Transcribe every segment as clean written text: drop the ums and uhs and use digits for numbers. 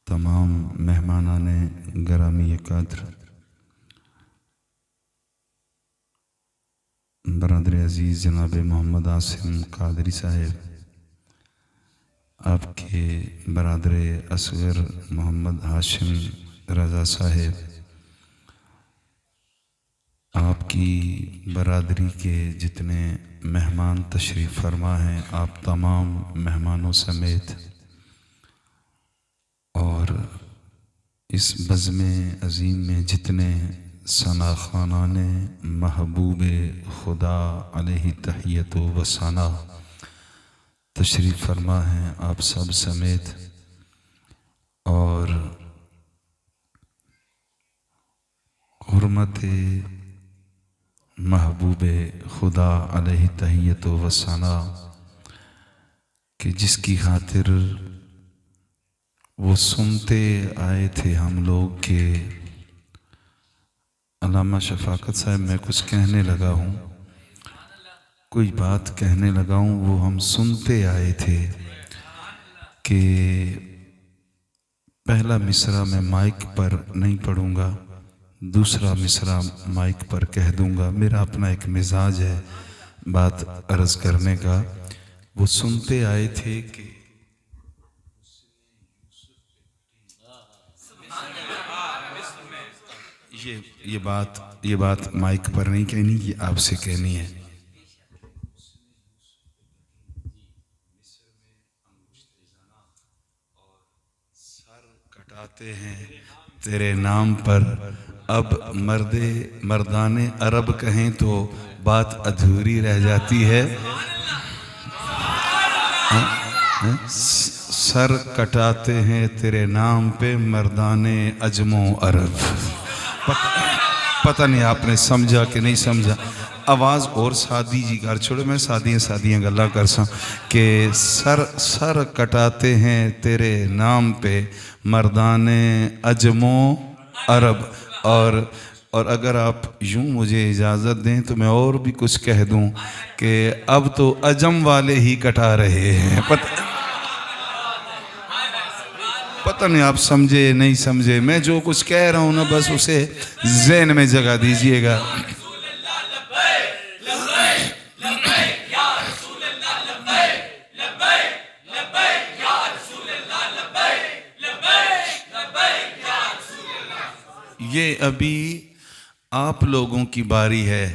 तमाम मेहमानाने गरामी कद्र, बरदर अज़ीज़ जनाब मोहम्मद आसिम कादरी साहेब, आपके बरदर असगर मोहम्मद हाशिम रज़ा साहेब, आपकी बरादरी के जितने मेहमान तशरीफ़ फरमा हैं, आप तमाम मेहमानों समेत और इस बज़्म अज़ीम में जितने सना ख़ानाने महबूब खुदा अलैहि तहियत व सना तशरीफ़ फरमा हैं, आप सब समेत और हुर्मत महबूब खुदा अलैहि तहियत व सना कि जिसकी खातिर वो सुनते आए थे हम लोग के अल्लामा शफ़ाकत साहब, मैं कुछ कहने लगा हूँ, कोई बात कहने लगा हूँ, वो हम सुनते आए थे कि पहला मिसरा मैं माइक पर नहीं पढ़ूँगा, दूसरा मिसरा माइक पर कह दूँगा। मेरा अपना एक मिजाज है बात अर्ज़ करने का। वो सुनते आए थे कि ये बात माइक पर नहीं कहनी, ये आपसे कहनी है। सर कटाते हैं तेरे नाम पर, अब मर्दाने अरब कहें तो बात अधूरी रह जाती है। सर कटाते हैं तेरे नाम पे मर्दाने अजमो अरब। पता नहीं आपने समझा कि नहीं समझा। आवाज़ और सादी जी कर छोड़ो, मैं सादियाँ गल्ला कर सा कि सर कटाते हैं तेरे नाम पे मर्दाने अजमो अरब। और अगर आप यूँ मुझे इजाज़त दें तो मैं और भी कुछ कह दूँ कि अब तो अजम वाले ही कटा रहे हैं। पता नहीं आप समझे नहीं समझे, मैं जो कुछ कह रहा हूँ ना बस उसे ज़हन में जगह दीजिएगा। ये अभी आप लोगों की बारी है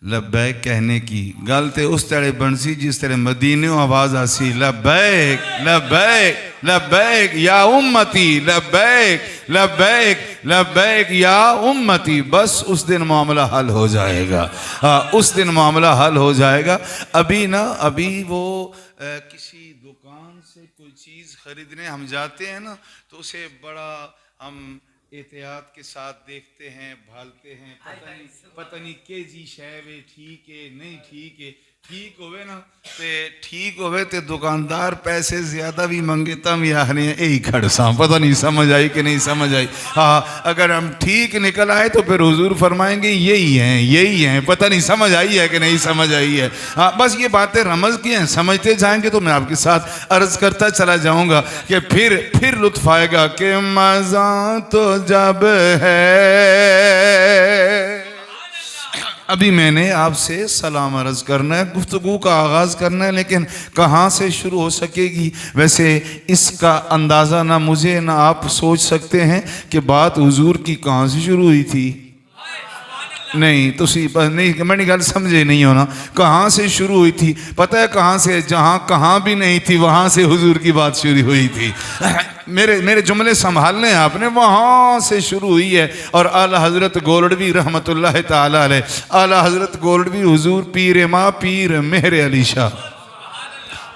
लब्बैक कहने की। गल ते उस तरह बनसी जिस तरह मदीने आवाज़ आसी लब्बैक लब्बैक लब्बैक या उम्मती, लब्बैक लब्बैक लब्बैक या उम्मती। बस उस दिन मामला हल हो जाएगा। उस दिन मामला हल हो जाएगा। अभी वो किसी दुकान से कोई चीज़ खरीदने हम जाते हैं ना, तो उसे बड़ा हम एहतियात के साथ देखते हैं, भालते हैं, पता नहीं के जी शैवे ठीक है नहीं ठीक है। ठीक होवे ना ते ठीक होवे ते दुकानदार पैसे ज़्यादा भी मंगे तम यानी यही खड़सा। पता नहीं समझ आई कि नहीं समझ आई। हाँ, अगर हम ठीक निकल आए तो फिर हुजूर फरमाएंगे यही हैं। पता नहीं समझ आई है कि नहीं समझ आई है। हाँ, बस ये बातें रमज़ की हैं, समझते जाएंगे तो मैं आपके साथ अर्ज़ करता चला जाऊँगा कि फिर लुत्फ़ आएगा कि मज़ा तो जब है। अभी मैंने आपसे सलाम अर्ज़ करना है, गुफ्तगू का आगाज़ करना है, लेकिन कहाँ से शुरू हो सकेगी। वैसे इसका अंदाज़ा ना मुझे ना आप सोच सकते हैं कि बात हुजूर की कहाँ से शुरू हुई थी। नहीं तो नहीं, मैंने गल समझे नहीं होना। कहाँ से शुरू हुई थी पता है? कहाँ से? जहाँ कहाँ भी नहीं थी वहाँ से हुजूर की बात शुरू हुई थी। मेरे जुमले संभालने हैं आपने, वहाँ से शुरू हुई है। और आला हज़रत गोलडवी रहमतुल्लाह ताला अलैह, आला हज़रत गोलडवी हुजूर पीर माँ पीर मेहर अली शाह।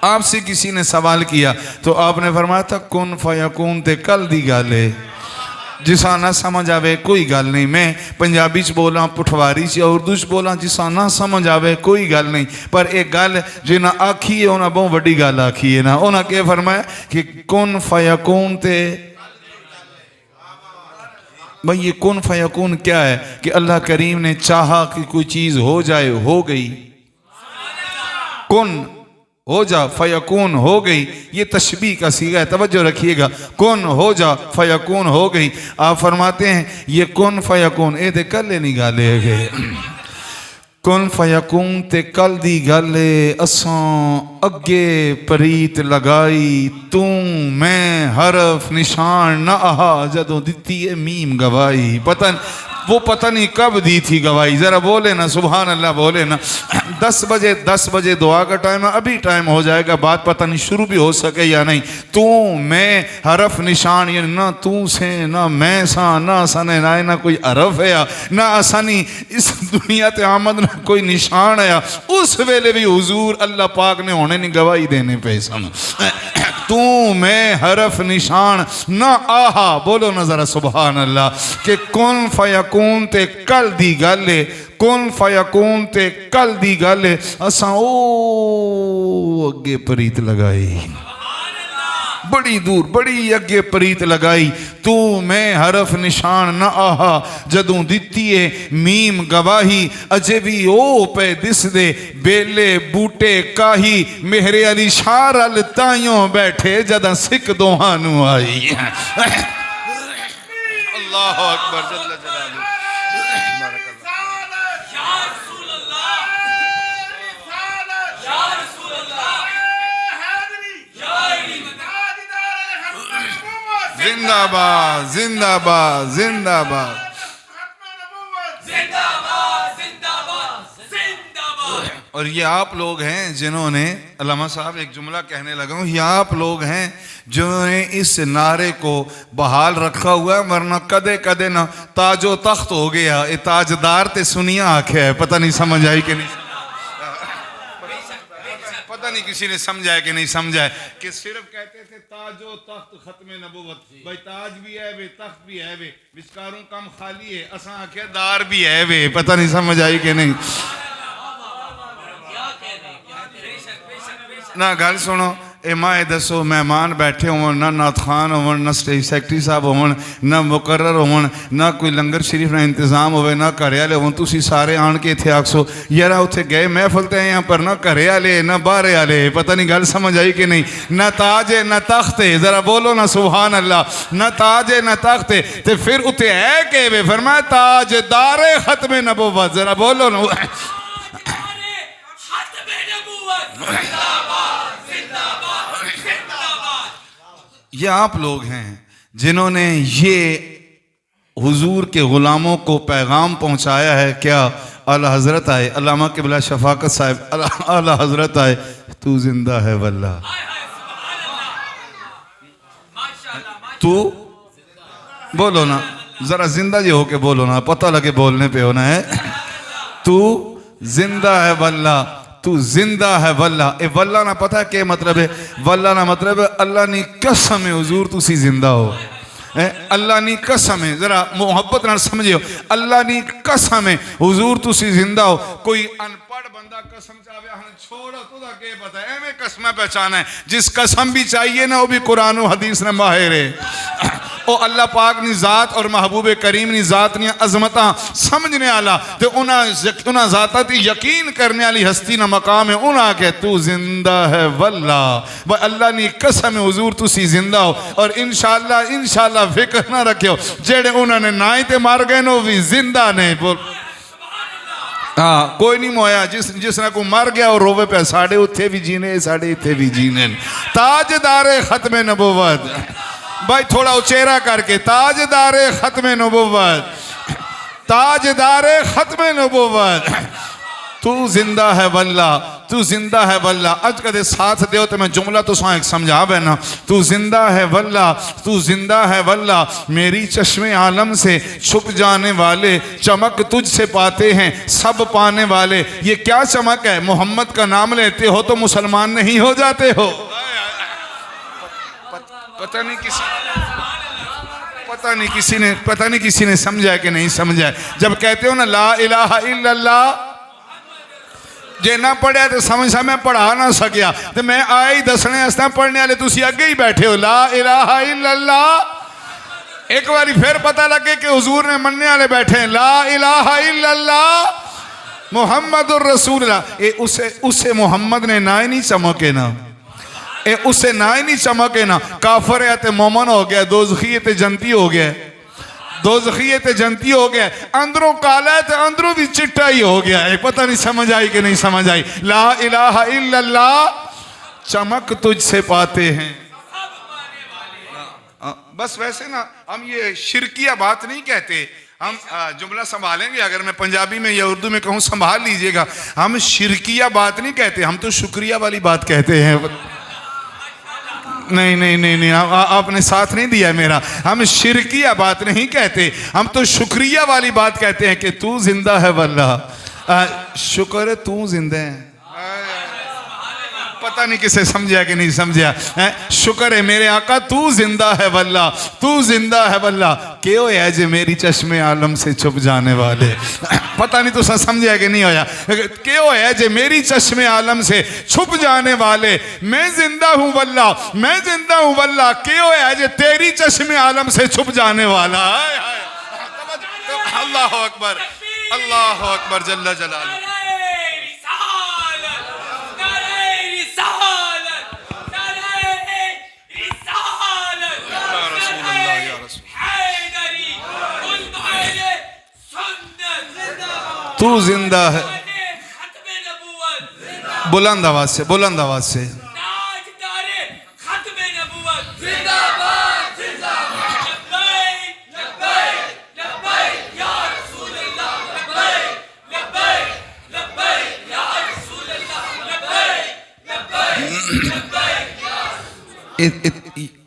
आपसे किसी ने सवाल किया तो आपने फरमाया था कुन फयकून ते कल दी गल है। जिसा ना समझ आवे कोई गल नहीं। मैं पंजाबी च बोला, पुठवारी च, उर्दू च बोला, जिसा ना समझ आवे कोई गल नहीं। पर एक गल जिन्हें आखी है उन्हें बहुत बड़ी गल आखी है ना। उन्हें क्या फरमाया कि कुन फयकून ते, भाई ये कुन फयकून क्या है कि अल्लाह करीम ने चाहा कि कोई चीज़ हो जाए, हो गई। कुन हो जा फयकून हो गई। ये तशबीह का सीगा है, तवज्जो रखिएगा। कुन हो जा फयकून हो गई। आप फरमाते हैं ये कुन फयकून ए दे कल नहीं गाले गए कुन फयकून ते कल दी गले असां अगे परीत लगाई तू मैं हरफ निशान न आहा जदों दिती है मीम गवाई। पता नहीं कब दी थी गवाही। जरा बोले ना सुभान अल्लाह, बोले ना। 10 बजे दुआ का टाइम है, अभी टाइम हो जाएगा, बात पता नहीं शुरू भी हो सके या नहीं। तू मैं हरफ निशान, ये ना तू से ना मैं सा ना असाने ना कोई हरफ है ना असानी इस दुनिया ते आमद ना कोई निशान है। उस वेले भी हुजूर अल्लाह पाक ने होने नहीं गवाही देने पे सम तू मैं हरफ निशान ना आहा। बोलो ना जरा सुभान अल्लाह के कौन फयकून ते कल दी गल कौन फयकून ते कल दी गल असा ओ अगे परीत लगाई, बड़ी दूर बड़ी अगे परीत लगाई। तू मैं हरफ निशान न आहा जदों दिती है मीम गवाही। अजे भी ओ पे दिस दे बेले बूटे काही मेहरे अली शार अल ताइयों बैठे जदा सिख दोहां नू आई। अल्लाहु अकबर जल्ल जलालुहु। जिंदाबाद जिंदाबाद जिंदाबाद और ये आप लोग हैं जिन्होंने, अल्लामा साहब एक जुमला कहने लगा हूँ, ये आप लोग हैं जिन्होंने इस नारे को बहाल रखा हुआ है, वरना कदे कदे ना ताजो तख्त हो गया। ये ताजदार ते सुनिया आखे है, पता नहीं समझ आई कि नहीं, पता नहीं किसी ने समझा है कि नहीं समझा है कि सिर्फ कहते थे ताजो तख्त खत्म नबूवत। भाई ताज भी है वे, तख्त भी है वे, विस्कारों कम खाली है, असा आखे दार भी है वे। पता नहीं समझ आई कि नहीं ना। गल सुनो, ए माए दसो मेहमान बैठे हो ना नाथ खान हो ना स्टेज सैकटरी साहब हो ना मुकर्रर हो ना कोई लंगर शरीफ ना इंतजाम हो ना घरे वाले हो, तुसी सारे आन के इत्थे आखसो यार उत्थे गए महफल ते यहाँ पर ना घरे वाले ना बाहरे वाले। पता नहीं गल समझ आई कि नहीं। ना ताज है ना तख्त है, जरा बोलो ना सुभान अल्लाह। ना ताज है ना तख्त है ते फिर उत्थे है के वे फरमाया ताजदारे खत्म नबूवत। जरा बोलो ना ये आप लोग हैं जिन्होंने ये हुजूर के ग़ुलामों को पैगाम पहुंचाया है। क्या आला हज़रत आए, अल्लामा क़िबला शफ़ाक़त साहब आला हज़रत आए, तू जिंदा है वल्लाह, तू बोलो ना जरा जिंदा जी होके बोलो ना, पता लगे बोलने पे होना है। तू जिंदा है वल्लाह, तू जिंदा है वल्ला। ए वल्ला ना पता है क्या मतलब है? वल्ला ना मतलब है अल्लाह नी कसम है हुजूर तुसी जिंदा हो। अल्लाह नी कसम है, जरा मोहब्बत ना समझियो, अल्लाह नी कसम है हुजूर तुसी जिंदा हो। कोई अनपढ़ बंदा कसम चाहे छोड़ो तुदा के पता है, एवें कसम पहचाना है। जिस कसम भी चाहिए ना वो भी कुरान और हदीस ने माहिर है। ओ अल्लाह पाक नी जात और महबूब करीम नी जात नी अजमत समझने वाला ते उन्हें जाता ती यकीन करने वाली हस्ती ना मकाम है। उन्हें आके तू जिंदा है वल्ला, वह अल्लाह नी कसम है हुजूर तुसी जिंदा हो। और इंशाअल्लाह इंशाअल्लाह फिक्र ना रखियो, जेड़े उन्होंने ना ही ते मार गए नो भी जिंदा नहीं। बोल हाँ कोई नहीं मोया जिसने को मर गया और रोवे पे साढ़े उत्थे भी जीने साढ़े इत्थे भी जीने। ताजदारे खत्म नबूवत, भाई थोड़ा उचेरा करके, ताजदारे खत्म नबूवत, ताजदारे खत्म नबूवत, तू जिंदा है वल्ला, तू जिंदा है वल्ला। अज कदे साथ दो तो मैं जुमला तो एक समझा बैना। तू जिंदा है वल्ला, तू जिंदा है वल्ला, मेरी चश्मे आलम से छुप जाने वाले चमक तुझसे पाते हैं सब पाने वाले। ये क्या चमक है? मोहम्मद का नाम लेते हो तो मुसलमान नहीं हो जाते हो। पता नहीं किसी ने समझा कि नहीं समझा। जब कहते हो ना ला इलाहा इल्लल्लाह, जे ना पढ़िया तो समझ मैं पढ़ा ना सकिया तो मैं आया ही दसने वास्ते पढ़ने वाले तुसी अगे ही बैठे हो। ला इलाहा इल्लल्लाह एक बारी फिर पता लगे कि हुजूर ने मनने वाले बैठे हैं। ला इलाहा इल्लल्लाह, मुहम्मदुर रसूलुल्लाह। ए उसे मोहम्मद ने ना ही नहीं चमके ना, ए उसे ना ही नहीं चमके ना। काफर है ते मोमन हो गया, दोज़खी है ते जन्नती हो गया, दोज़खी है ते जन्नती हो गया। अंदरों काला है ते अंदरों भी चिट्टा ही हो गया है। पता नहीं समझ आई कि नहीं समझ आई। ला इलाहा इल्लल्लाह चमक तुझसे पाते हैं। बस वैसे ना हम ये शिरकिया बात नहीं कहते, हम जुमला संभालेंगे। अगर मैं पंजाबी में या उर्दू में कहूँ संभाल लीजिएगा। हम शिरकिया बात नहीं कहते, हम तो शुक्रिया वाली बात कहते हैं। नहीं नहीं नहीं नहीं, आपने साथ नहीं दिया मेरा। हम शिरकिया बात नहीं कहते, हम तो शुक्रिया वाली बात कहते हैं कि तू जिंदा है वल्लाह, शुक्र है तू जिंदा है। पता नहीं किसे समझा कि नहीं समझा। शुक्र है मेरे आका तू जिंदा है वल्लाह, तू जिंदा है वल्लाह। क्यों है जे मेरी चश्मे आलम से छुप जाने वाले। पता नहीं तो समझा कि नहीं होया। क्यों है जे मेरी चश्मे आलम से छुप जाने वाले। मैं जिंदा हूँ वल्लाह, मैं जिंदा हूँ वल्लाह। क्यों है जे तेरी चश्मे आलम से छुप जाने वाला। अल्लाह अकबर, अल्लाह अकबर जल्ला जलालुहु। तू जिंदा है। बुलंद आवाज से, बुलंद आवाज से।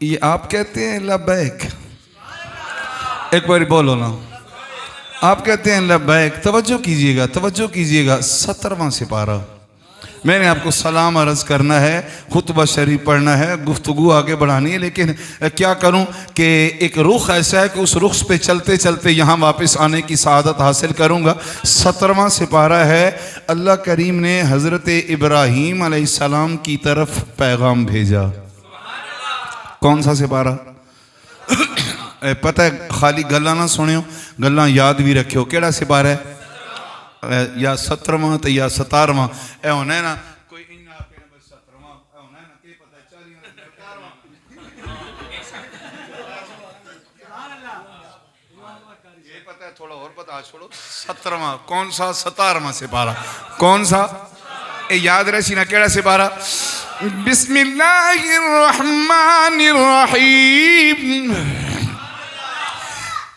ये आप कहते हैं लब्बैक, एक बार बोलो ना। आप कहते हैं लब्बैक। तवज्जो कीजिएगा, तवज्जो कीजिएगा। 17वां सिपारा। मैंने आपको सलाम अर्ज़ करना है, खुतबा शरीफ पढ़ना है, गुफ्तगू आगे बढ़ानी है, लेकिन क्या करूं कि एक रुख ऐसा है कि उस रुख पे चलते चलते यहाँ वापस आने की सआदत हासिल करूँगा। 17वां सिपारा है। अल्लाह करीम ने हज़रत इब्राहीम अलैहिस्सलाम की तरफ पैगाम भेजा। कौन सा सिपारा? पता है, खाली गल्ला ना सुनियो, गल्ला याद भी रखियो। केड़ा सिपारा है? या 17वां तो या 17वां। ए होना है ना कोई इन आपके नंबर 17वां होना है ना, के पता है 40 ये पता है, थोड़ा और पता छोड़ो। 17वां कौन सा? 17वां सिपारा कौन सा? ए याद रही ना केड़ा सिपारा? बिस्मिल्लाहिर्रहमानिर्रहीम।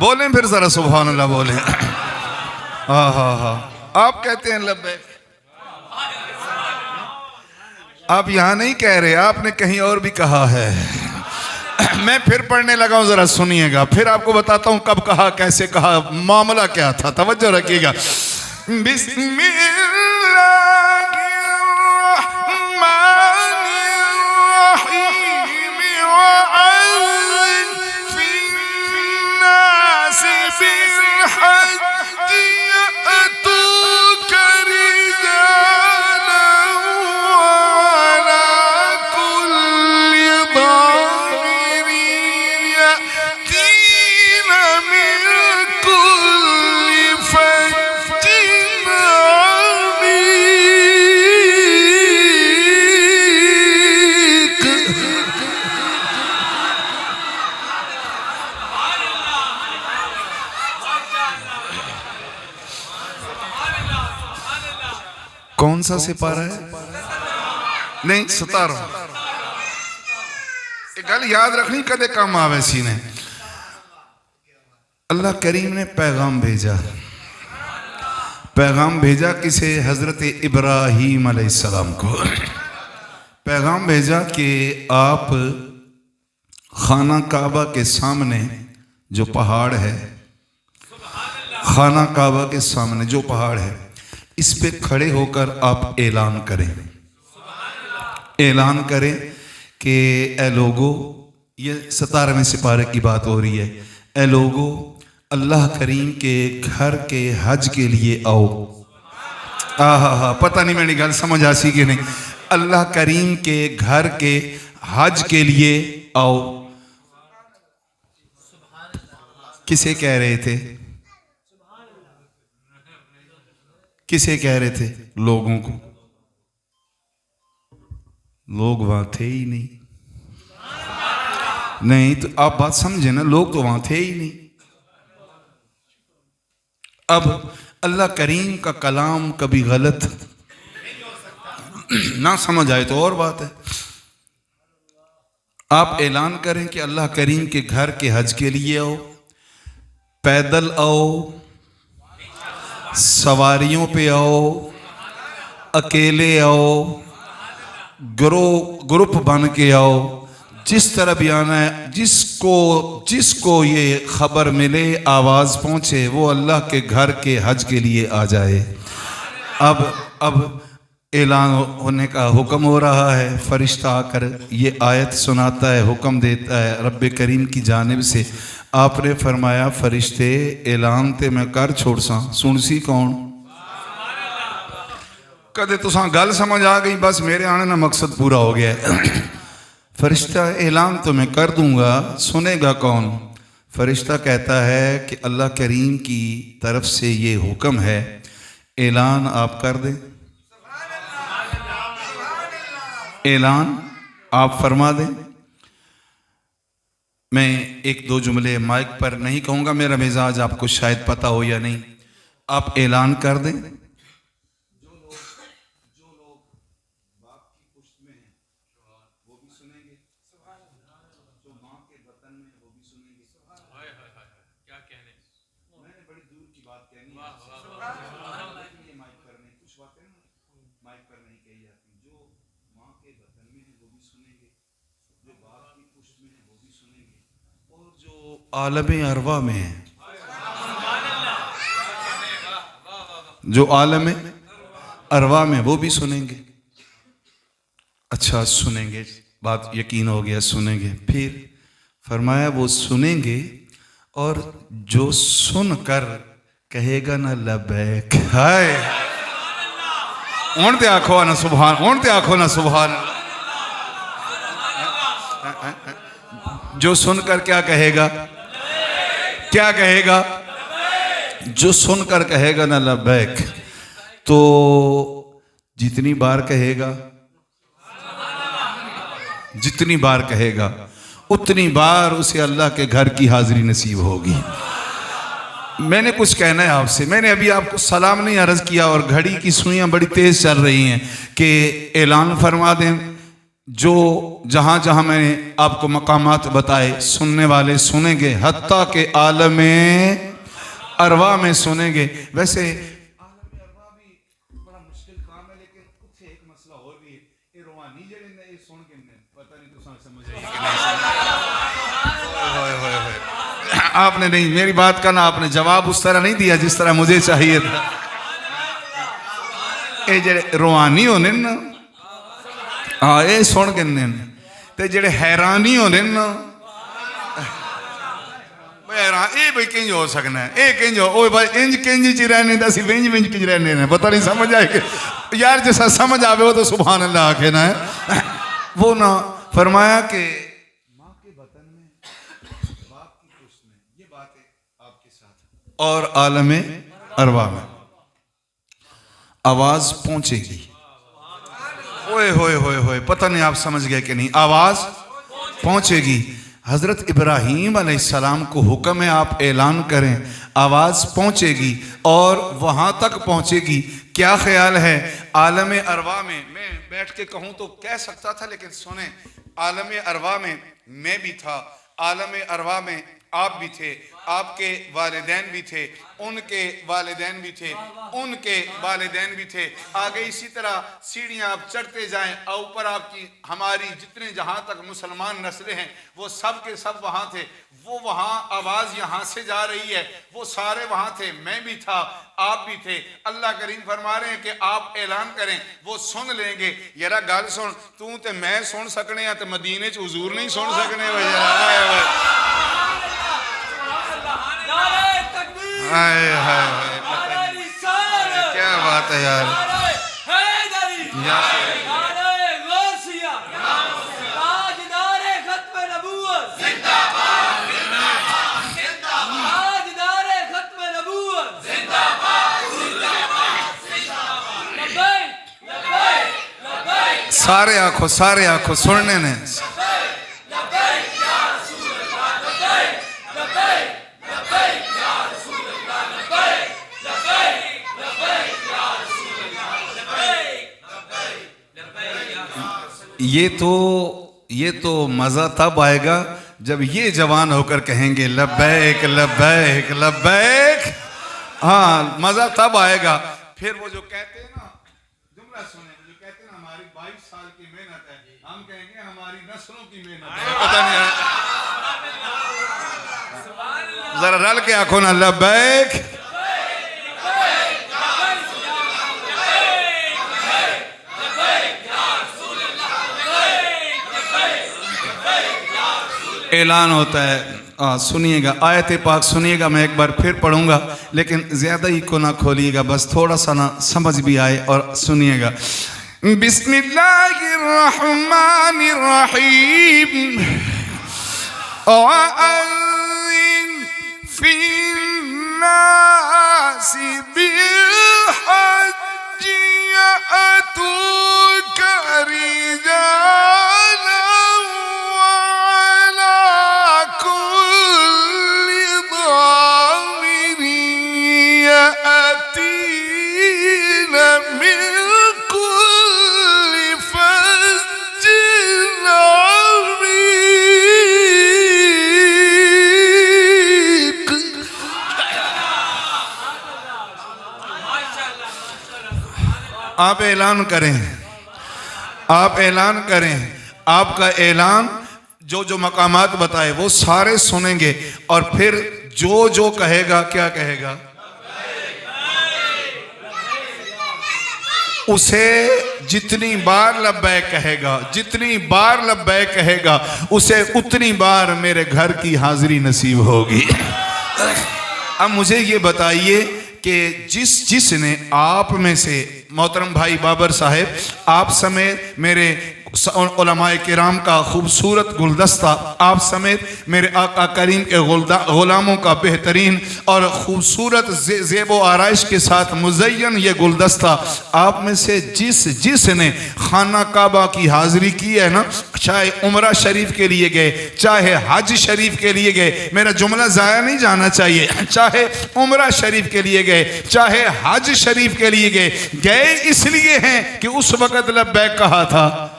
बोलें फिर जरा सुभान अल्लाह बोलें। हाँ हाँ हाँ। आप कहते हैं लब्बैक। आप यहाँ नहीं कह रहे, आपने कहीं और भी कहा है। मैं फिर पढ़ने लगा हूँ, जरा सुनिएगा, फिर आपको बताता हूँ कब कहा, कैसे कहा, मामला क्या था। तवज्जो रखिएगा। कौन सा सिपारा है? नहीं 17। गल याद रखनी, कदे काम आवे सीने। अल्लाह करीम ने पैगाम भेजा। पैगाम भेजा किसे? हजरत इब्राहीम अलैहिस्सलाम को पैगाम भेजा कि आप खाना काबा के सामने जो पहाड़ है, खाना काबा के सामने जो पहाड़ है, इस पे खड़े होकर आप ऐलान करें, ऐलान करें कि ए लोगो, ये 17वें सिपारे की बात हो रही है, ए लोगो अल्लाह करीम के घर के हज के लिए आओ। हा, पता नहीं मेरी गल समझ आसी कि नहीं। अल्लाह करीम के घर के हज के लिए आओ। किसे कह रहे थे? किसे कह रहे थे? लोगों को। लोग वहां थे ही नहीं। नहीं तो आप बात समझे ना, लोग तो वहां थे ही नहीं। अब अल्लाह करीम का कलाम कभी गलत ना समझ आए तो और बात है। आप ऐलान करें कि अल्लाह करीम के घर के हज के लिए आओ, पैदल आओ, सवारियों पे आओ, अकेले आओ, ग्रुप बन के आओ, जिस तरह भी आना है। जिसको ये खबर मिले, आवाज़ पहुँचे, वो अल्लाह के घर के हज के लिए आ जाए। अब ऐलान होने का हुक्म हो रहा है। फरिश्ता आकर ये आयत सुनाता है, हुक्म देता है रब्बे करीम की जानिब से। आपने फरमाया फरिश्ते ऐलान ते मैं कर छोड़ सा, सुन सी कौन? कदे तुसा गल समझ आ गई, बस मेरे आने ना मकसद पूरा हो गया है। फरिश्ता ऐलान तो मैं कर दूंगा, सुनेगा कौन? फरिश्ता कहता है कि अल्लाह करीम की तरफ से ये हुक्म है, ऐलान आप कर दें। ऐलान आप फरमा दें। मैं एक दो जुमले माइक पर नहीं कहूँगा, मेरा मिजाज आपको शायद पता हो या नहीं। आप ऐलान कर दें। जो लोग बाप की पुश्त में हैं वो भी सुनेंगे, जो माँ के बतन में वो भी सुनेंगे। क्या कहने, मैंने बड़ी दूर की बात कहनी है, ये माइक पर नहीं, कुछ बातें माइक पर नहीं कही जाती। जो माँ के बतन में है वो भी सुनेंगे, जो बाप की पुश्त में है वो भी सुनेंगे, और जो आलम अरवा में है, जो आलम अरवा में वो भी सुनेंगे। अच्छा सुनेंगे, बात यकीन हो गया, सुनेंगे। फिर फरमाया वो सुनेंगे और जो सुनकर कहेगा ना लबैक, हाय ते आखो ना सुभान, ते आखो ना सुभान। जो सुनकर क्या कहेगा? क्या कहेगा? जो सुनकर कहेगा ना लबैक, तो जितनी बार कहेगा, जितनी बार कहेगा उतनी बार उसे अल्लाह के घर की हाजिरी नसीब होगी। मैंने कुछ कहना है आपसे। मैंने अभी आपको सलाम नहीं अर्ज किया और घड़ी की सुइयां बड़ी तेज चल रही हैं कि ऐलान फरमा दें। जो जहां जहां मैंने आपको मकामात बताए, सुनने वाले सुनेंगे, हत्ता के आलम अरवा में सुनेंगे। वैसे आलम अरवा भी बड़ा मुश्किल काम है, लेकिन कुछ एक मसला और भी है, ये रूहानी जेड़े ने ये सुन के पता नहीं तुसा समझ आई कि नहीं। आपने नहीं, मेरी बात का ना आपने जवाब उस तरह नहीं दिया जिस तरह मुझे चाहिए था। ये जेड़े रूहानी होने ना, हाँ ये सुन के ते जेड़े हैरानी होने ना, ये भाई किंज हो सकना है, ये किंज हो भाई इंज किंज च रहने दसी विंज विंज किंज रहने ने, पता नहीं समझ आए कि यार जैसा समझ आवे वो तो सुभान अल्लाह आखे ना है। वो ना फरमाया कि माँ के बतन में, बाप की पुश्त में, ये बात है आपके साथ, और आलम अरवा में आवाज पहुंचेगी। ओए होए होए होए, पता नहीं आप समझ गए कि नहीं। आवाज पहुंचेगी। हजरत इब्राहीम अलैहिस्सलाम को हुक्म है आप ऐलान करें, आवाज पहुंचेगी और वहां तक पहुंचेगी। क्या ख्याल है आलम अरवा में? मैं बैठ के कहूं तो कह सकता था, लेकिन सुने, आलम अरवा में मैं भी था। आलम अरवा में आप भी थे, आपके वालिदैन भी थे, उनके वालिदैन भी थे, उनके वालिदैन भी थे। आगे इसी तरह सीढ़ियाँ आप चढ़ते जाएं और ऊपर आपकी हमारी जितने जहाँ तक मुसलमान नस्लें हैं वो सब के सब वहाँ थे। वो वहाँ आवाज़ यहाँ से जा रही है, वो सारे वहाँ थे, मैं भी था, आप भी थे। अल्लाह करीम फरमा रहे हैं कि आप ऐलान करें, वो सुन लेंगे। यारा गल सुन, तू ते मैं सुन सकने हैं तो मदीने च हुजूर नहीं सुन सकने। हाय हाय क्या बात है यार, सारे आंखों सुनने ने। ये तो मज़ा तब आएगा जब ये जवान होकर कहेंगे लब्बैक लब्बैक लब्बैक। हाँ, मज़ा तब आएगा। फिर वो जो कहते हैं ना, जुमला सुने, जो कहते हैं ना हमारी 22 साल की मेहनत है, हम कहेंगे हमारी नस्लों की मेहनत है। पता नहीं है, जरा रल के आंखों ना लब्बैक। ऐलान होता है। सुनिएगा, आयत पाक सुनिएगा, मैं एक बार फिर पढ़ूंगा, लेकिन ज़्यादा ही को ना खोलिएगा, बस थोड़ा सा ना समझ भी आए और सुनिएगा। बिस्मिल्लाहिर्रहमानिर्रहीम। फिन्नासि बिल्हज्जि यअतूका रिजालन आप ऐलान करें, आप ऐलान करें। आपका ऐलान जो जो मकामात बताए वो सारे सुनेंगे और फिर जो जो कहेगा, क्या कहेगा, उसे जितनी बार लब्बैक कहेगा, जितनी बार लब्बैक कहेगा, उसे उतनी बार मेरे घर की हाजिरी नसीब होगी। अब मुझे ये बताइए कि जिसने आप में से, मोहतरम भाई बाबर साहब, आप समेत मेरे उलमाए किराम का खूबसूरत गुलदस्ता, आप समेत मेरे आका करीम के गुलामों का बेहतरीन और ख़ूबसूरत ज़ेब व आराइश के साथ मुज़य्यन ये गुलदस्ता, आप में से जिसने खाना काबा की हाज़िरी की है ना, चाहे उम्रा शरीफ के लिए गए, चाहे हज शरीफ के लिए गए, मेरा जुमला ज़ाया नहीं जाना चाहिए, चाहे उम्रा शरीफ के लिए गए, चाहे हज शरीफ के लिए गए इसलिए हैं कि उस वक़्त लब्बैक कहा था।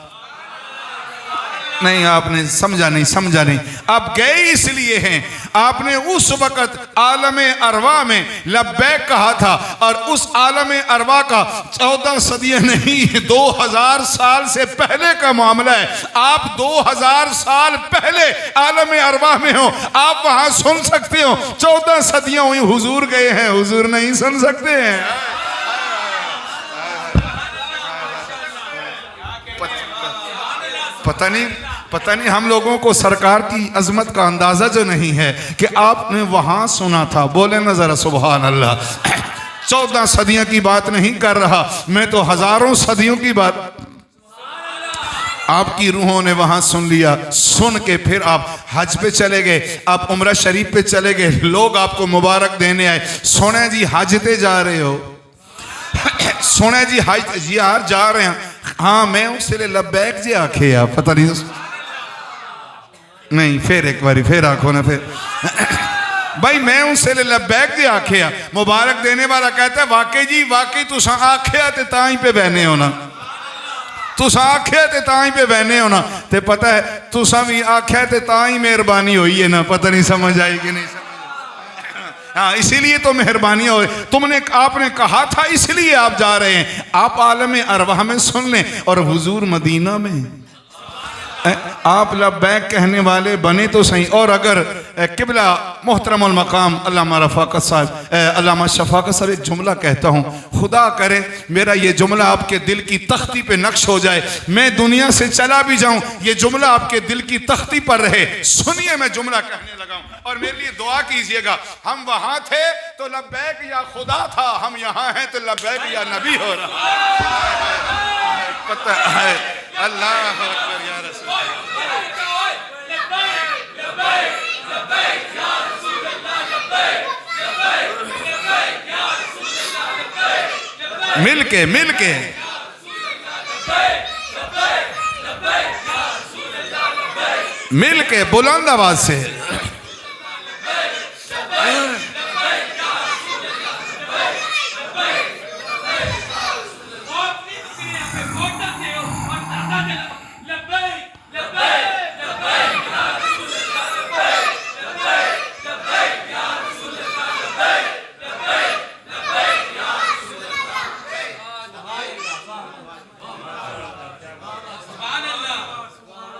नहीं, आपने समझा नहीं। आप गए इसलिए हैं, आपने उस वक़्त आलम अरवा में लब्बैक कहा था, और उस आलम अरवा का 14 सदियाँ नहीं 2000 साल से पहले का मामला है। आप 2000 साल पहले आलम अरवा में हो, आप वहाँ सुन सकते हो। 14 सदियाँ हुई, हुजूर गए हैं, हुजूर नहीं सुन सकते हैं। पता नहीं हम लोगों को सरकार की अजमत का अंदाजा जो नहीं है कि आपने वहां सुना था। बोले ना जरा सुभान अल्लाह। 14 सदियों की बात नहीं कर रहा मैं, तो हजारों सदियों की बात। आपकी रूहों ने वहां सुन लिया, सुन के फिर आप हज पे चले गए, आप उम्रा शरीफ पे चले गए, लोग आपको मुबारक देने आए। सुने जी हजते जा रहे हो, सुने जी हज जी यार जा रहे हैं। हाँ, मैं उससे लब्बैक जी आखे आप पता नहीं, फिर एक बारी फिर आखो ना, फिर भाई मैं उससे लब्बैक जी आखे, मुबारक देने वाला कहता है वाकई जी वाकई तुसा आखे ते ताई पे बहने हो ना। तुस आख्या ते ताई पे बहने हो ना, ते पता है तुसा भी आख्या ते ताई मेहरबानी हुई है ना। पता नहीं समझ आई कि नहीं समझ। हाँ, इसीलिए तो मेहरबानी हो। आपने कहा था इसलिए आप जा रहे हैं। आप आलम अरवाह में सुन लें और हुजूर मदीना में आप लब्बैक कहने वाले बने तो सही। और अगर किबला मोहतरमुल मकाम अल्लामा रफ़ाकत साहब, अल्लामा शफ़ाकत साहब, एक जुमला कहता हूँ, खुदा करे मेरा ये जुमला आपके दिल की तख्ती पे नक्श हो जाए। मैं दुनिया से चला भी जाऊँ, ये जुमला आपके दिल की तख्ती पर रहे। सुनिए, मैं जुमला कहने लगा हूँ और मेरे लिए दुआ कीजिएगा। हम वहाँ थे तो लब्बैक या खुदा था, हम यहाँ हैं तो लब्बैक या नबी हो रहा। पता है, अल्लाह अकबर या रसूल। मिलके मिलके बुलंद आवाज से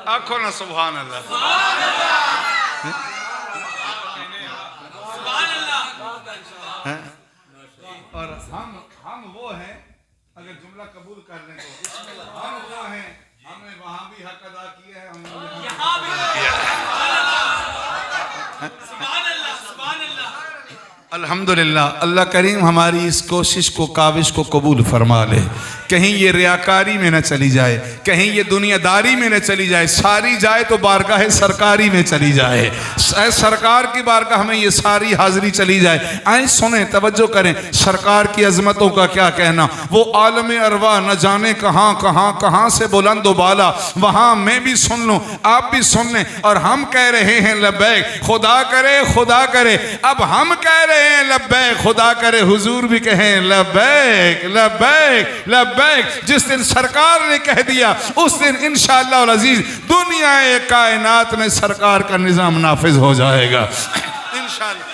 आखो ना सुभान अल्लाह। और हम वो हैं, अगर जुमला कबूल कर लें तो हम वो हैं, हमने वहां भी हक अदा किया है, हमने यहाँ भी किया है। अल्हम्दुलिल्लाह। अल्लाह करीम हमारी इस कोशिश को, काविश को कबूल फरमा ले। कहीं ये रियाकारी में न चली जाए, कहीं ये दुनियादारी में न चली जाए। सारी जाए तो बारगाह सरकारी में चली जाए, सरकार की बारगाह में ये सारी हाजिरी चली जाए। आए सुने, तवज्जो करें, सरकार की अजमतों का क्या कहना। वो आलम अरवा न जाने कहाँ से बुलंद बाला, वहाँ मैं भी सुन लूँ, आप भी सुन लें। और हम कह रहे हैं लब्बैक, खुदा करे। अब हम कह रहे हैं लब्बैक, खुदा करे हुजूर भी कहें लब्बैक लब्बैक लब्बैक। जिस दिन सरकार ने कह दिया उस दिन इंशाअल्लाह अज़ीज दुनिया कायनात में सरकार का निजाम नाफिज हो जाएगा इंशाअल्लाह।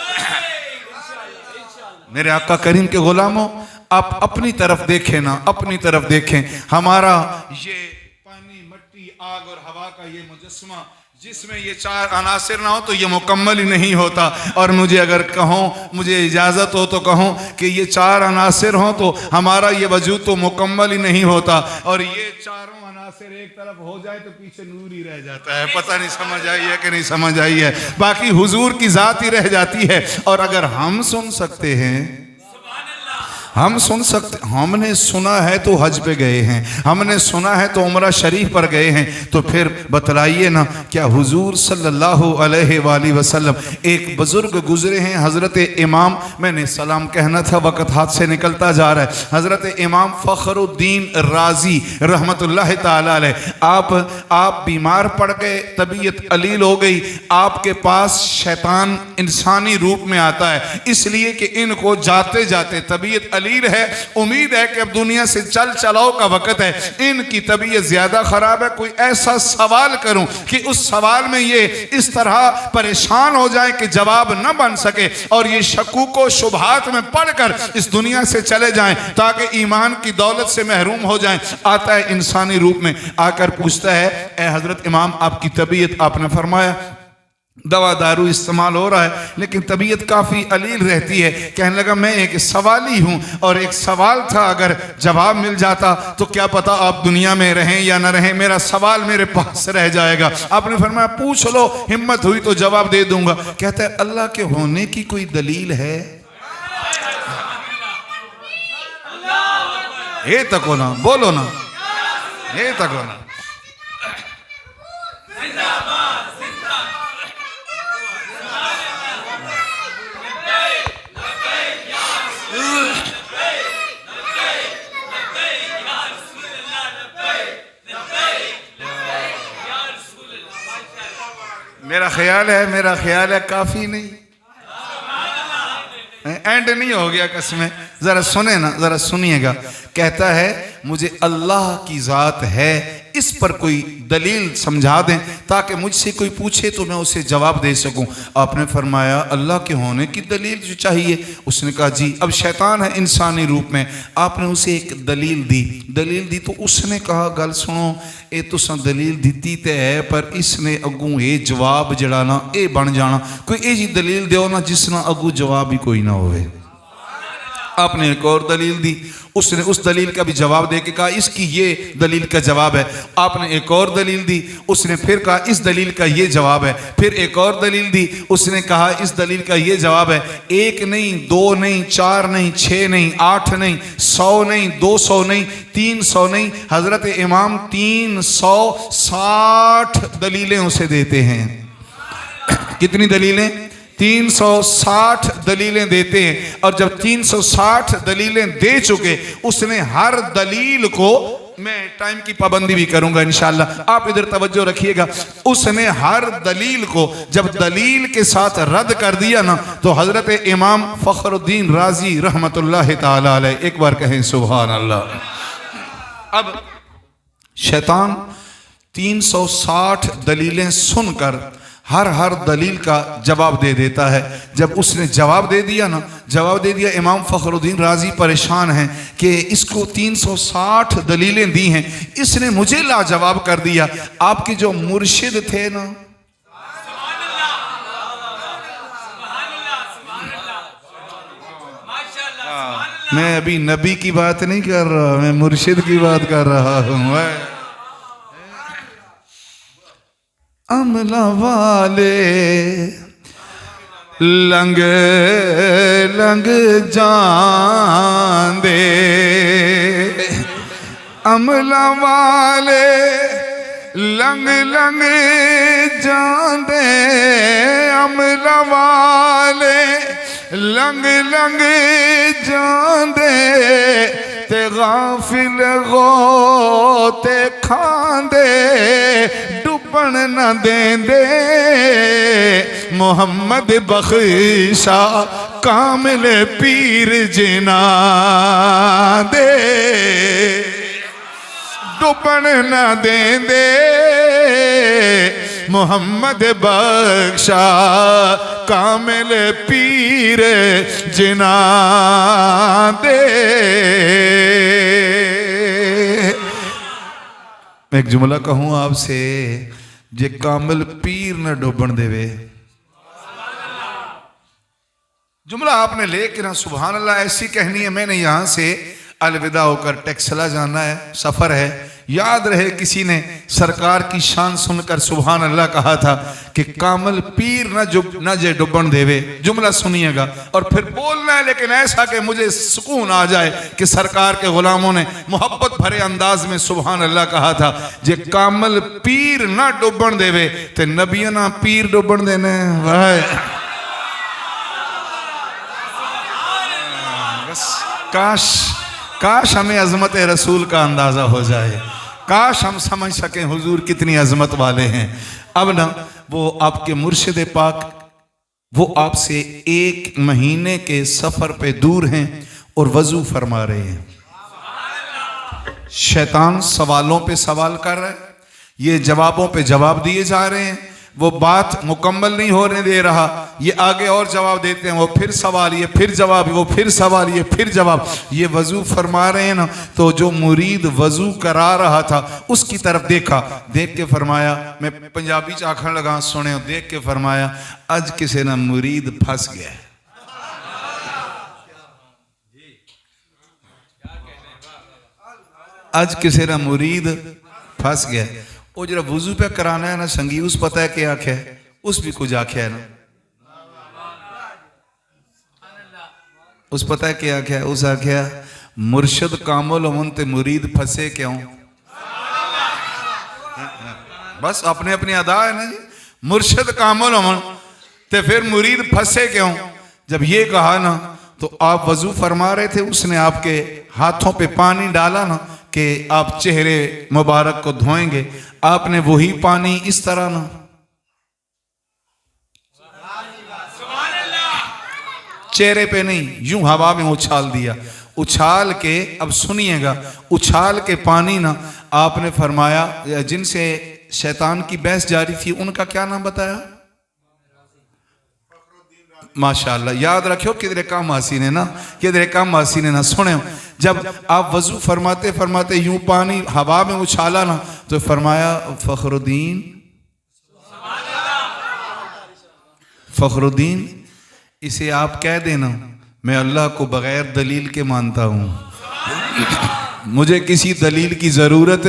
मेरे आका करीम के गुलामों, आप अपनी तरफ देखें ना, अपनी तरफ देखें। हमारा ये पानी, मट्टी, आग और हवा का ये मुजस्समा, जिसमें ये चार अनासिर ना हो तो ये मुकम्मल ही नहीं होता। और मुझे अगर कहो, मुझे इजाज़त हो तो कहूँ कि ये चार अनासिर हों तो हमारा ये वजूद तो मुकम्मल ही नहीं होता। और ये चारों अनासिर एक तरफ हो जाए तो पीछे नूर ही रह जाता है। पता नहीं समझ आई है कि नहीं समझ आई है। बाकी हुजूर की ज़ात ही रह जाती है। और अगर हम सुन सकते हैं, हम सुन सकते, हमने सुना है तो हज पे गए हैं, हमने सुना है तो उमरा शरीफ पर गए हैं, तो फिर बतलाइए ना, क्या हुजूर सल्लल्लाहु अलैहि वसल्लम, एक बुजुर्ग गुजरे हैं हज़रत इमाम, मैंने सलाम कहना था, वक़्त हाथ से निकलता जा रहा है, हज़रत इमाम फ़खरुद्दीन राज़ी रहमतुल्लाह ताला अलैह। आप बीमार पड़ गए, तबीयत अलील हो गई, आपके पास शैतान इंसानी रूप में आता है, इसलिए कि इनको जाते जाते तबीयत है, उम्मीद है कि अब दुनिया से चल चलाओ का वक्त है, इनकी तबीयत ज्यादा खराब है, कोई ऐसा सवाल करूं कि उस सवाल में ये इस तरह परेशान हो जाए कि जवाब न बन सके और ये शकूक व शुबहात में पढ़कर इस दुनिया से चले जाएं ताकि ईमान की दौलत से महरूम हो जाएं। आता है इंसानी रूप में, आकर पूछता है, ए हजरत इमाम, आपकी तबीयत, आपने फरमाया दवा दारू इस्तेमाल हो रहा है लेकिन तबीयत काफ़ी अलील रहती है। कहने लगा, मैं एक सवाली हूँ और एक सवाल था, अगर जवाब मिल जाता तो क्या पता आप दुनिया में रहें या ना रहें, मेरा सवाल मेरे पास रह जाएगा। आपने फरमाया, पूछ लो, हिम्मत हुई तो जवाब दे दूंगा। कहता है, अल्लाह के होने की कोई दलील है? ये तको ना, बोलो ना, ये तको ना। मेरा ख्याल है काफी नहीं, एंड नहीं हो गया कसमें। जरा सुने ना, जरा सुनिएगा। कहता है, मुझे अल्लाह की ज़ात है इस पर कोई दलील समझा दें ताकि मुझसे कोई पूछे तो मैं उसे जवाब दे सकूं। आपने फरमाया अल्लाह के होने की दलील जो चाहिए। उसने कहा जी। अब शैतान है इंसानी रूप में। आपने उसे एक दलील दी तो उसने कहा गल सुनो, ये तुसा दलील दी तो है पर इसने अगू ये जवाब जड़ा ना ये बन जाना, कोई ये जी दलील दो ना जिस ना अगू जवाब ही कोई ना होवे। आपने एक और दलील दी, उसने उस दलील का भी जवाब दे के कहा इसकी ये दलील का जवाब है। आपने एक और दलील दी, उसने फिर कहा इस दलील का ये जवाब है। फिर एक और दलील दी, उसने कहा इस दलील का ये जवाब है। एक नहीं, दो नहीं, चार नहीं, 6 नहीं, 8 नहीं, 100 नहीं, 200 नहीं, 300 नहीं, हजरत इमाम 360 दलीलें उसे देते हैं। कितनी दलीलें? 360 दलीलें देते हैं। और जब 360 दलीलें दे चुके, उसने हर दलील को, मैं टाइम की पाबंदी भी करूंगा इंशाल्लाह, आप इधर तवज्जो रखिएगा, उसने हर दलील को जब दलील के साथ रद्द कर दिया ना तो हजरत इमाम फखरुद्दीन राजी रहमतुल्लाह ताला अलैह, एक बार कहें सुभान अल्लाह। अब शैतान 360 दलीलें सुनकर हर दलील का जवाब दे देता है। जब उसने जवाब दे दिया, इमाम फखरुद्दीन राजी परेशान हैं कि इसको 360 दलीलें दी हैं, इसने मुझे लाजवाब कर दिया। आपके जो मुर्शिद थे ना, मैं अभी नबी की बात नहीं कर रहा, मैं मुर्शिद की बात कर रहा हूँ। अमला वाले लंग लंग जान दे, अमला वाले लंग लंग जान दे, अमला वाले लंग लंग जान दे, ते गाफिल गो ते खांदे डुबन न देंदे, मोहम्मद बख्शा कामिल पीर जिना दे, डुबन न देंदे, मोहम्मद बख्शा कामिल पीर जिना दे। मैं एक जुमला कहूँ आपसे, जे कामिल पीर न डुबन देवे, जुमला आपने लेके ना सुभान अल्लाह ऐसी कहनी है। मैंने यहाँ से अलविदा होकर टेक्सला जाना है, सफ़र है। याद रहे किसी ने सरकार की शान सुनकर सुभान अल्लाह कहा था कि कामिल पीर न जे डुबन देवे। जुमला सुनिएगा और फिर बोलना है, लेकिन ऐसा कि मुझे सुकून आ जाए कि सरकार के गुलामों ने मोहब्बत भरे अंदाज में सुभान अल्लाह कहा था, जे कामिल पीर न डुबन देवे ते नबियों ना पीर डुबन देने। काश हमें अजमत रसूल का अंदाजा हो जाए, काश हम समझ सकें हुजूर कितनी अजमत वाले हैं। अब ना वो आपके मुर्शिद पाक, वो आपसे 1 महीने के सफर पे दूर हैं और वजू फरमा रहे हैं। शैतान सवालों पे सवाल कर रहा है, ये जवाबों पे जवाब दिए जा रहे हैं। वो बात मुकम्मल नहीं होने दे रहा, ये आगे और जवाब देते हैं, वो फिर सवाल, ये फिर जवाब, वो फिर सवाल, ये फिर जवाब। ये वजू फरमा रहे हैं ना, तो जो मुरीद वजू करा रहा था उसकी तरफ देखा, देख के फरमाया, मैं पंजाबी च आखन लगा सुने, देख के फरमाया अज किसी ना मुरीद फंस गया। अज किसी ना मुरीद फंस गया। वो जरा वजू पे कराना है ना संगी, उस पता है क्या आख्या है, उस भी कुछ आख्या है ना, उस पता है क्या आख्या है, उस आख्या मुर्शद कामिल होवन ते मुरीद फंसे क्यों। बस अपने अपनी अदा है ना जी, मुर्शद कामिल होवन ते फिर मुरीद फंसे क्यों। जब ये कहा ना तो आप वजू फरमा रहे थे, उसने आपके हाथों पे पानी डाला ना कि आप चेहरे मुबारक को धोएंगे, आपने वही पानी इस तरह ना चेहरे पे नहीं, यूं हवा में उछाल दिया। उछाल के, अब सुनिएगा, उछाल के पानी ना, आपने फरमाया जिनसे शैतान की बहस जारी थी उनका क्या नाम बताया? माशाअल्लाह, याद रखियो किधरे काम हसीन है ना, किधरे काम हसीन है ना। सुने, जब आप वजू फरमाते फरमाते यूं पानी हवा में उछाला ना, तो फरमाया फखरुद्दीन, फखरुद्दीन, इसे आप कह देना मैं अल्लाह को बगैर दलील के मानता हूं, मुझे किसी दलील की जरूरत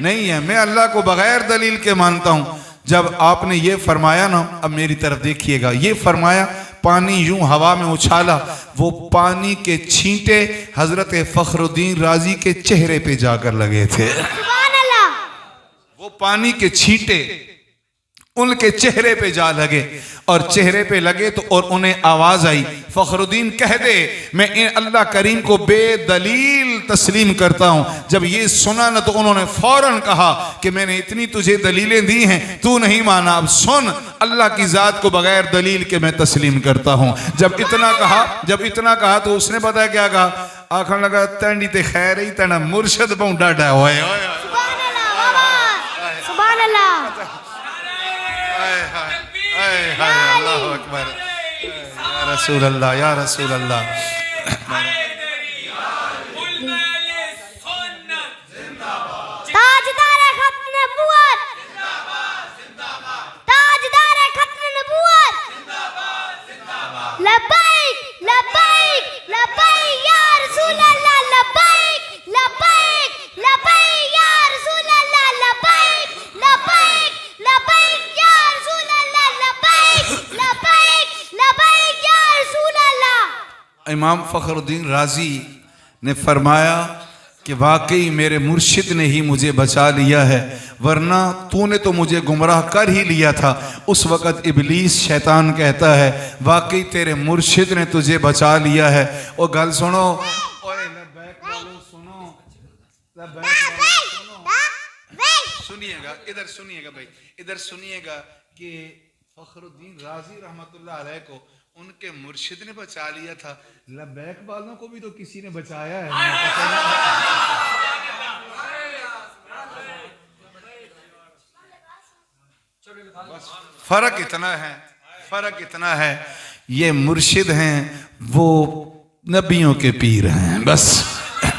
नहीं है, मैं अल्लाह को बगैर दलील के मानता हूं। जब आपने ये फरमाया ना, अब मेरी तरफ देखिएगा, ये फरमाया पानी यूं हवा में उछाला, वो पानी के छींटे हजरत फखरुद्दीन राजी के चेहरे पे जाकर लगे थे। वो पानी के छींटे उनके चेहरे पे जा लगे, और चेहरे पे लगे तो और उन्हें आवाज आई, फखरुद्दीन कह दे मैं इन अल्लाह करीम को बेदलील तस्लीम करता हूं। जब ये सुना ना, तो उन्होंने फौरन कहा कि मैंने इतनी तुझे दलीलें दी हैं, तू नहीं माना, अब सुन, अल्लाह की जात को बगैर दलील के मैं तस्लीम करता हूं। जब इतना कहा तो उसने पता क्या कहा? आखन लगा तैंडी ते खैर ही तना मुर्शद पौंडा डा होए। अल्लाहु अकबर, या रसूल अल्लाह, या रसूल अल्लाह। ताजदार खत्म नबूवत, ताजदार खत्म नबूवत, लब्बैक लब्बैक लब्बैक या रसूल अल्लाह, लब्बैक लब्बैक लब्बैक या रसूल अल्लाह, लब्बैक लब्बैक लब्बैक या रसूल अल्लाह, लब्बैक लब्बैक लब्बैक या रसूल अल्लाह। इमाम फखरुद्दीन राजी ने फरमाया कि वाकई मेरे मुर्शिद ने ही मुझे बचा लिया है, वरना तूने तो मुझे गुमराह कर ही लिया था। उस वक़्त इबलीस शैतान कहता है वाकई तेरे मुर्शिद ने तुझे बचा लिया है। और गल सुनो, सुनिएगा, इधर सुनिएगा भाई, इधर सुनिएगा कि फखरुद्दीन राजी रहमतुल्लाह अलैह को उनके मुर्शिद ने बचा लिया था, लबैक वालों को भी तो किसी ने बचाया है। फर्क इतना है, ये मुर्शिद हैं, वो नबियों के पीर हैं, बस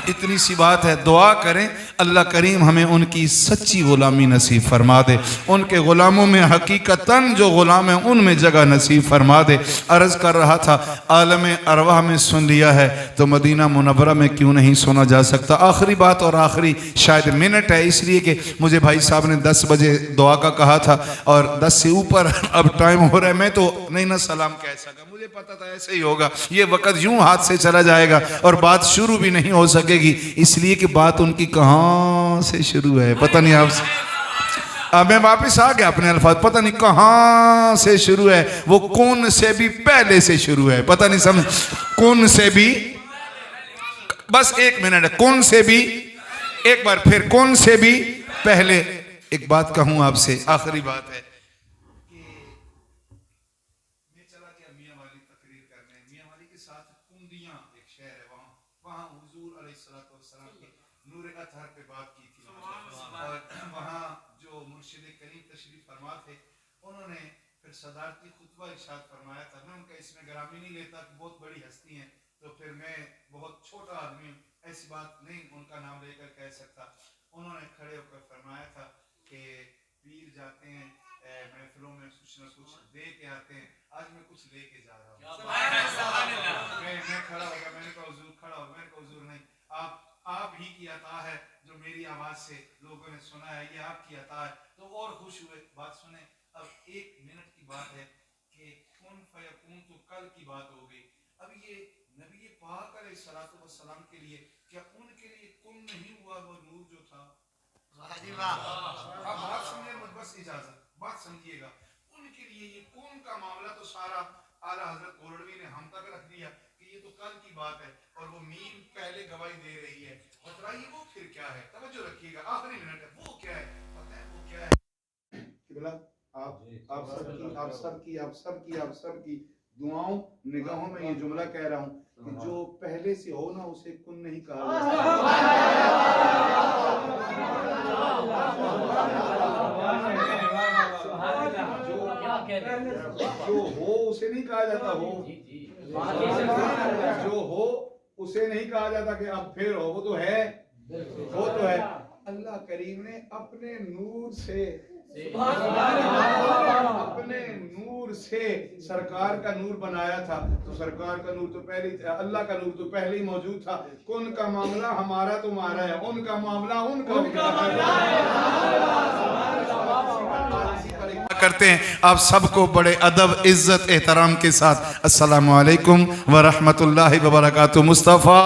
इतनी सी बात है। दुआ करें अल्लाह करीम हमें उनकी सच्ची गुलामी नसीब फरमा दे, उनके गुलामों में हकीकतन जो गुलाम है उनमें जगह नसीब फरमा दे। अर्ज कर रहा था आलम अरवाह में सुन लिया है तो मदीना मुनव्वरा में क्यों नहीं सुना जा सकता। आखिरी बात और आखिरी शायद मिनट है, इसलिए कि मुझे भाई साहब ने 10 बजे दुआ का कहा था और 10 से ऊपर अब टाइम हो रहा है। मैं तो नहीं ना सलाम कह सका, मुझे पता था ऐसे ही होगा, ये वक्त यूं हाथ से चला जाएगा और बात शुरू भी नहीं हो सकेगी, इसलिए कि बात उनकी कहां से शुरू है पता नहीं। आप अब मैं वापस आ गया अपने अल्फाज, पता नहीं कहां से शुरू है, वो कौन से भी पहले से शुरू है, पता नहीं समझ, कौन से भी, बस 1 मिनट है, कौन से भी, एक बार फिर कौन से भी पहले। एक बात कहूं आपसे, आखिरी बात है, सदारती खुतबा इरशाद फरमाया था। मैं उनका इसमें ग्रामी नहीं लेता कि बहुत बड़ी हस्ती हैं, तो फिर मैं बहुत छोटा आदमी हूँ, ऐसी बात नहीं उनका नाम लेकर कह सकता। उन्होंने खड़े होकर फरमाया था कि पीर जाते हैं महफिलों में कुछ न कुछ दे के आते हैं, आज मैं कुछ लेके जा रहा हूँ। मैं खड़ा हो गया, मैंने कहा हुजूर, खड़ा हो, मैंने कहा हुजूर नहीं, आप ही की अता है जो मेरी आवाज से लोगों ने सुना है, ये आपकी अता है। तो और खुश हुए। बात सुने, अब 1 मिनट की बात है कि कुन फयकून तो कल की बात हो गई। अब ये नबी पाक अलैहिस्सलातु वस्सलाम के लिए, क्या उनके लिए कुन नहीं हुआ वो नूर जो था? अब बात समझे, बस इजाजत, बात समझिएगा। उनके लिए ये कुन का मामला तो सारा आला हजरत गोरडवी ने हम तक रख दिया कि ये तो कल की बात है और वो मीम पहले गवाही दे रही है। बतलाइए वो फिर क्या है, तवज्जो रखिएगा, आखिरी मिनट है, वो क्या है पता है, वो क्या है? आप सबकी दुआओं निगाहों में ये जुमला कह रहा हूँ कि जो पहले से हो ना उसे कुन नहीं कहा जो हो उसे नहीं कहा जाता हो, जो हो उसे नहीं कहा जाता कि अब फिर हो, वो तो है, वो तो है। अल्लाह करीम ने अपने नूर से सरकार का नूर बनाया था। तो सरकार का नूर तो पहले ही था, अल्लाह का नूर तो पहले ही मौजूद था। कौन का मामला हमारा तुम्हारा है, उनका मामला उनका करते हैं। आप सबको बड़े अदब इज्जत एहतराम के साथ अस्सलामु अलैकुम व रहमतुल्लाहि व बरकातुहू। मुस्तफ़ा